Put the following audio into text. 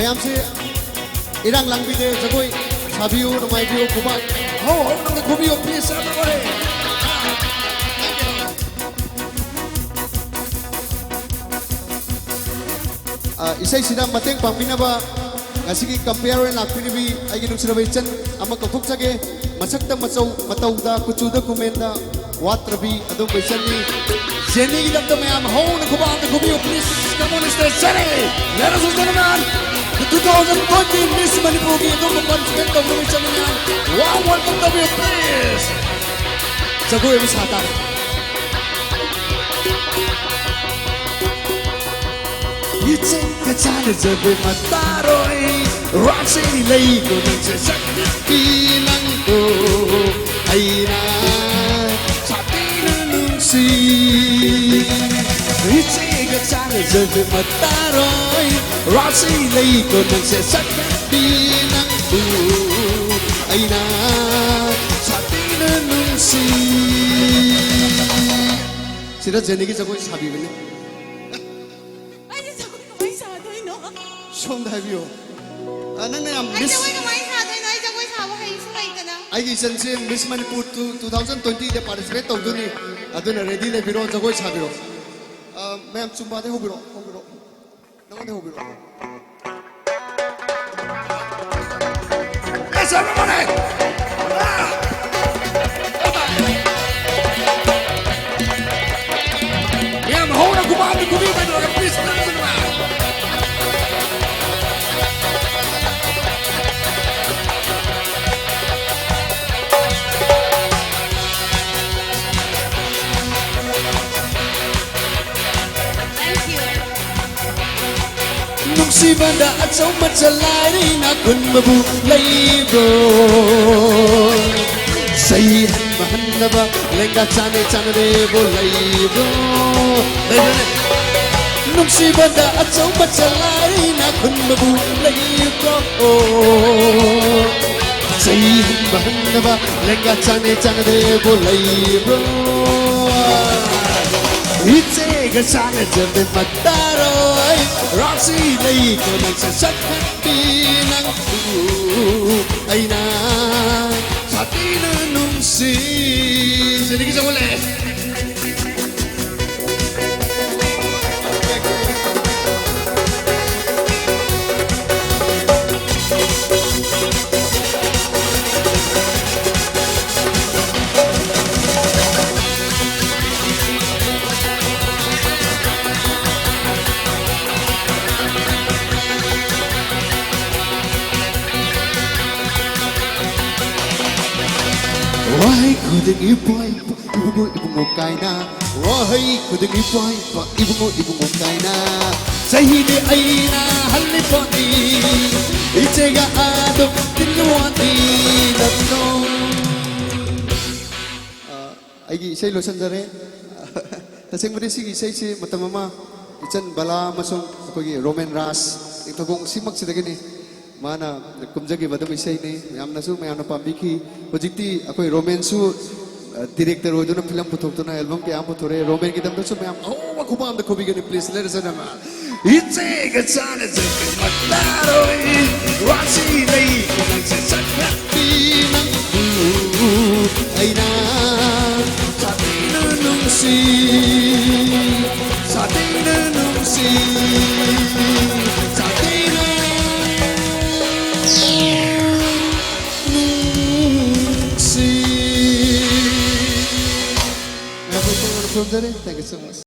mayamse irang langbide jagoi sabiu nomai biu kuba ho nang kubiu please everybody isai sida mateng pangminaba ngasigi compare lakpinibi aigi nungsirabai chan ama kauthokchage masakta machau matauda kuchuda kumenda watrabi adu baisani Jenny gidamda mayam hone kubanda kubiu please come on Mr. Jenny let us gentlemen the 2020 Miss Manipur ki adu participant of the mayam welcome to you please jagoi mi sata Iche kachane jabe mataroi Raksi lay ko nang sa sakit bilang ko ay na sa tinanungsi Iche kachane jabe mataroi Raksi lay ko nang sa sakit bilang ko ay na sa tinanungsi Sila Jenny ki jago sabi ko niya Som dahibiyo. Nang nayam Miss. Ay jawai sa doy, ay jawai sa wa hay sulay ka na. Ay gisan si Miss Manipur 2020 de participate to duni. Aduna ready le biro jagoi sa biro. Ma'am chumba de hobiro. Nang de hobiro. Yes everybody. Ma'am hona kumandi kumita do please listen to Nungsibanda at sa umatsalay na kun mabu labro Sayihan mahan na ba Lenga chane rebo labro Nungsibanda at sa umatsalay na kun mabu labro Sayihan mahan na ba Lenga chane rebo labro Itse kasana jabe mataroy Roxy lay ko nang sasakit bilang ko ay na sa tinanungsi Sige sa uli Wahai kuding iboy pa ibungo ibungo kay na Wahai kuding iboy pa ibungo ibungo kay na Sa hindi ay nahaliponi Itega adok tinuwani Datong Aigi isay losan dare Tasing marisig isay si matamama Ichan bala masong akogi Roman Ras Ito kong simag sila gini Mana kumjagi badam isay ni mayam nasu mayam na pambiki hojikti akoi romansu director hodo na film puthok to na album ke am puthore roman ki dam nasu mayam oh akuba am the kobi gani please let us know it's a good son it's a good matlaro wasi lay kunang sa sakati ng ay na sa tinanungsi sa tinanungsi Thank you so much.